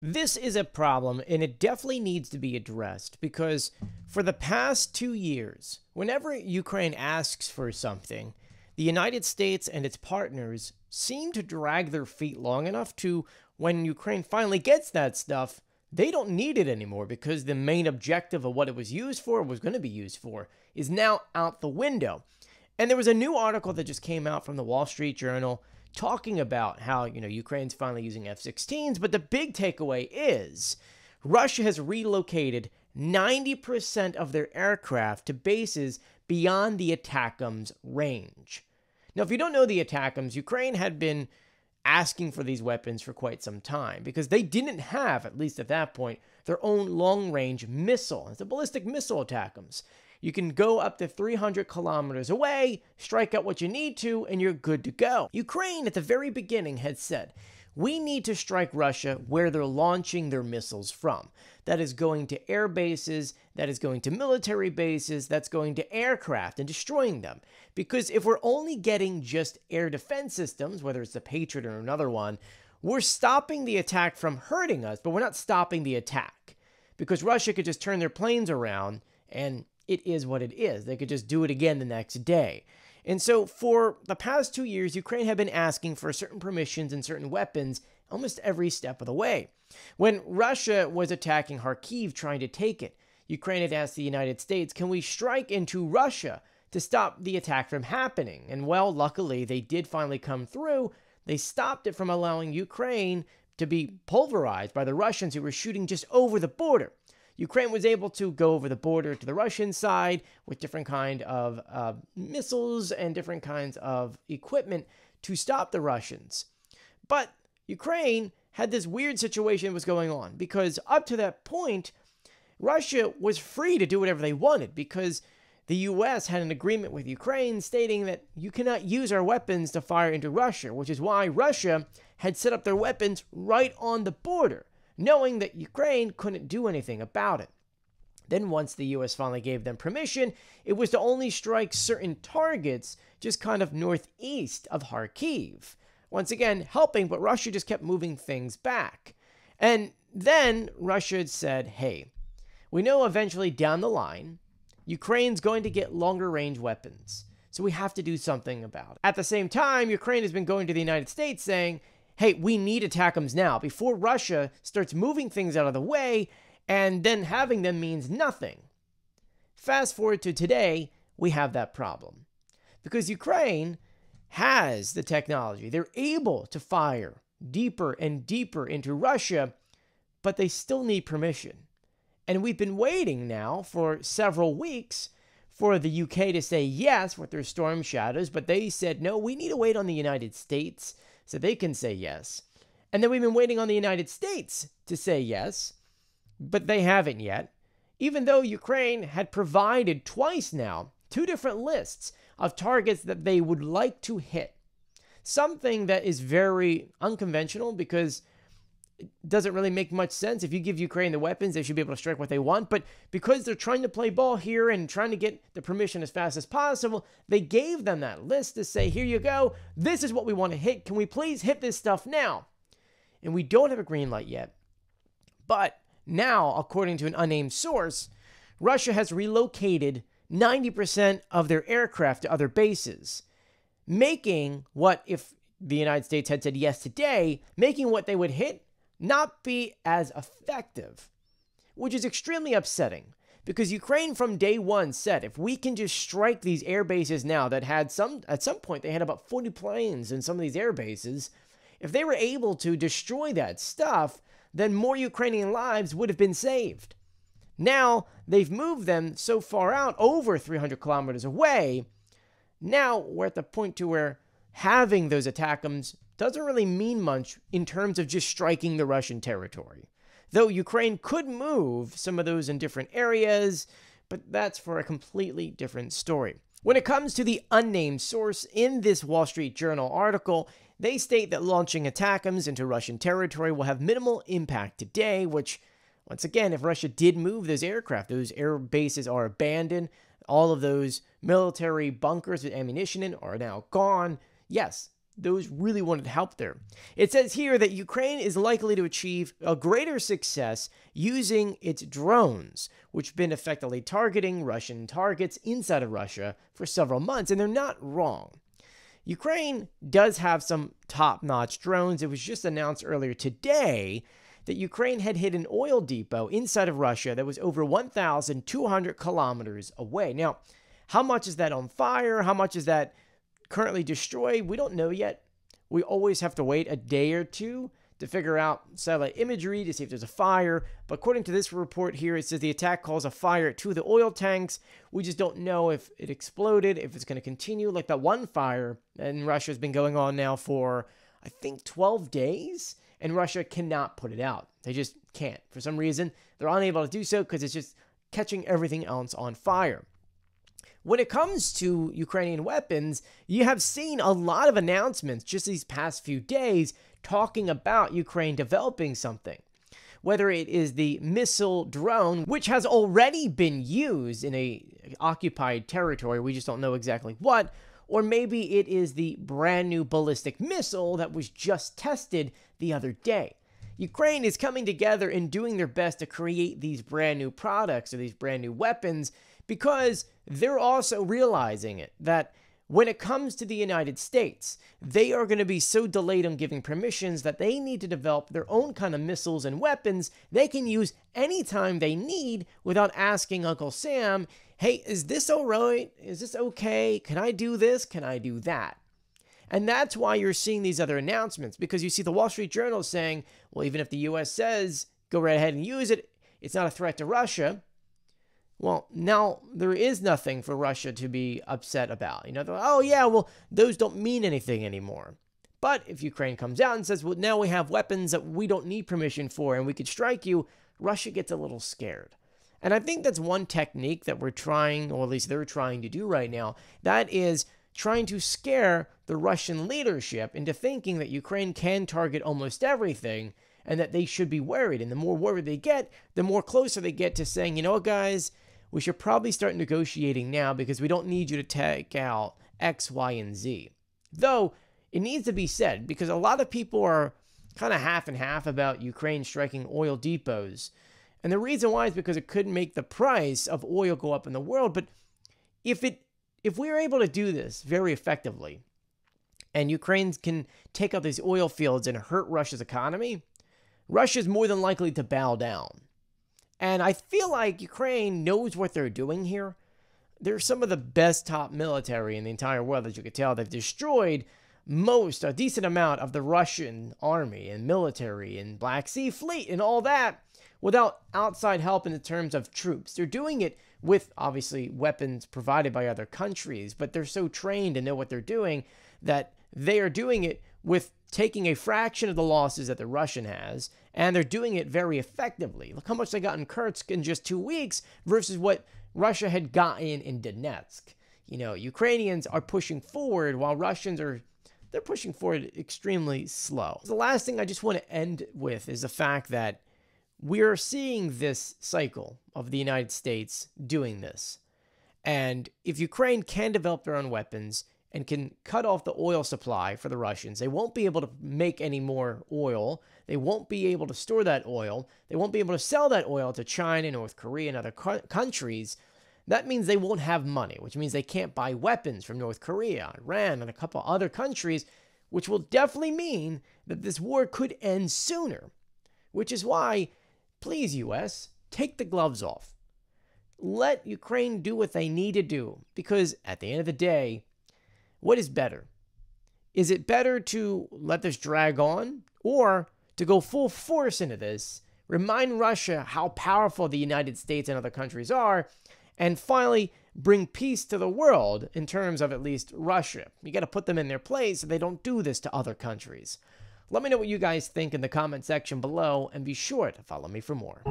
This is a problem, and it definitely needs to be addressed because for the past 2 years, whenever Ukraine asks for something, the United States and its partners seem to drag their feet long enough to when Ukraine finally gets that stuff, they don't need it anymore because the main objective of what it was used for, was going to be used for, is now out the window. And there was a new article that just came out from the Wall Street Journal talking about how, Ukraine's finally using F-16s, but the big takeaway is Russia has relocated 90% of their aircraft to bases beyond the ATACMS range. Now, if you don't know the ATACMS, Ukraine had been asking for these weapons for quite some time because they didn't have, at least at that point, their own long-range missile. It's a ballistic missile ATACMS. You can go up to 300 kilometers away, strike out what you need to, and you're good to go. Ukraine, at the very beginning, had said, we need to strike Russia where they're launching their missiles from. That is going to air bases, that is going to military bases, that's going to aircraft and destroying them. Because if we're only getting just air defense systems, whether it's the Patriot or another one, we're stopping the attack from hurting us, but we're not stopping the attack. Because Russia could just turn their planes around and it is what it is. They could just do it again the next day. And so for the past 2 years, Ukraine had been asking for certain permissions and certain weapons almost every step of the way. When Russia was attacking Kharkiv, trying to take it, Ukraine had asked the United States, can we strike into Russia to stop the attack from happening? And well, luckily, they did finally come through. They stopped it from allowing Ukraine to be pulverized by the Russians who were shooting just over the border. Ukraine was able to go over the border to the Russian side with different kind of missiles and different kinds of equipment to stop the Russians. But Ukraine had this weird situation that was going on because up to that point, Russia was free to do whatever they wanted because the US had an agreement with Ukraine stating that you cannot use our weapons to fire into Russia, which is why Russia had set up their weapons right on the border, knowing that Ukraine couldn't do anything about it. Then once the US finally gave them permission, it was to only strike certain targets just kind of northeast of Kharkiv. Once again, helping, but Russia just kept moving things back. And then Russia had said, hey, we know eventually down the line, Ukraine's going to get longer range weapons, so we have to do something about it. At the same time, Ukraine has been going to the United States saying, hey, we need ATACMS now before Russia starts moving things out of the way, and then having them means nothing. Fast forward to today, we have that problem. Because Ukraine has the technology. They're able to fire deeper and deeper into Russia, but they still need permission. And we've been waiting now for several weeks for the UK to say yes with their Storm Shadows, but they said, no, we need to wait on the United States so they can say yes. And then we've been waiting on the United States to say yes, but they haven't yet, even though Ukraine had provided twice now 2 different lists of targets that they would like to hit. Something that is very unconventional because it doesn't really make much sense. If you give Ukraine the weapons, they should be able to strike what they want. But because they're trying to play ball here and trying to get the permission as fast as possible, they gave them that list to say, here you go. This is what we want to hit. Can we please hit this stuff now? And we don't have a green light yet. But now, according to an unnamed source, Russia has relocated 90% of their aircraft to other bases, making what, if the United States had said yes today, making what they would hit not be as effective, which is extremely upsetting because Ukraine from day one said, if we can just strike these air bases now that had at some point they had about 40 planes in some of these air bases, if they were able to destroy that stuff, then more Ukrainian lives would have been saved. Now they've moved them so far out, over 300 kilometers away. Now we're at the point to where having those ATACMS doesn't really mean much in terms of just striking the Russian territory. Though Ukraine could move some of those in different areas, but that's for a completely different story. When it comes to the unnamed source in this Wall Street Journal article, they state that launching ATACMS into Russian territory will have minimal impact today, which, once again, if Russia did move those aircraft, those air bases are abandoned, all of those military bunkers with ammunition in are now gone. Yes, those really wanted help there. It says here that Ukraine is likely to achieve a greater success using its drones, which have been effectively targeting Russian targets inside of Russia for several months, and they're not wrong. Ukraine does have some top-notch drones. It was just announced earlier today that Ukraine had hit an oil depot inside of Russia that was over 1,200 kilometers away. Now, how much is that on fire? How much is that currently destroyed? We don't know yet. We always have to wait a day or two to figure out satellite imagery to see if there's a fire. But according to this report here, it says the attack caused a fire at 2 of the oil tanks. We just don't know if it exploded, if it's going to continue. Like that one fire in Russia has been going on now for, I think, 12 days. And Russia cannot put it out. They just can't. For some reason, they're unable to do so because it's just catching everything else on fire. When it comes to Ukrainian weapons, you have seen a lot of announcements just these past few days talking about Ukraine developing something. Whether it is the missile drone, which has already been used in a occupied territory, we just don't know exactly what, or maybe it is the brand new ballistic missile that was just tested the other day. Ukraine is coming together and doing their best to create these brand new products or these brand new weapons because they're also realizing it, that when it comes to the United States, they are going to be so delayed on giving permissions that they need to develop their own kind of missiles and weapons they can use anytime they need without asking Uncle Sam, hey, is this all right? Is this okay? Can I do this? Can I do that? And that's why you're seeing these other announcements, because you see the Wall Street Journal saying, well, even if the U.S. says, go right ahead and use it, it's not a threat to Russia. Well, now there is nothing for Russia to be upset about. You know, they're like, oh yeah, well, those don't mean anything anymore. But if Ukraine comes out and says, well, now we have weapons that we don't need permission for and we could strike you, Russia gets a little scared. And I think that's one technique that we're trying, or at least they're trying to do right now, that is trying to scare the Russian leadership into thinking that Ukraine can target almost everything and that they should be worried. And the more worried they get, the more closer they get to saying, you know what, guys, we should probably start negotiating now because we don't need you to take out X, Y, and Z. Though, it needs to be said, because a lot of people are kind of half and half about Ukraine striking oil depots. And the reason why is because it could make the price of oil go up in the world. But if we are able to do this very effectively, and Ukraine can take out these oil fields and hurt Russia's economy, Russia's more than likely to bow down. And I feel like Ukraine knows what they're doing here. They're some of the best top military in the entire world, as you could tell. They've destroyed a decent amount of the Russian army and military and Black Sea Fleet and all that without outside help in the terms of troops. They're doing it with, obviously, weapons provided by other countries, but they're so trained and know what they're doing that they are doing it with taking a fraction of the losses that the Russian has, and they're doing it very effectively. Look how much they got in Kursk in just 2 weeks versus what Russia had gotten in Donetsk. You know, Ukrainians are pushing forward while Russians they're pushing forward extremely slow. The last thing I just want to end with is the fact that we're seeing this cycle of the United States doing this. And if Ukraine can develop their own weapons and can cut off the oil supply for the Russians, they won't be able to make any more oil. They won't be able to store that oil. They won't be able to sell that oil to China, North Korea, and other countries. That means they won't have money, which means they can't buy weapons from North Korea, Iran, and a couple other countries, which will definitely mean that this war could end sooner. Which is why, please, US, take the gloves off. Let Ukraine do what they need to do, because at the end of the day, what is better? Is it better to let this drag on, or to go full force into this, remind Russia how powerful the United States and other countries are, and finally bring peace to the world in terms of at least Russia? You got to put them in their place so they don't do this to other countries. Let me know what you guys think in the comment section below, and be sure to follow me for more.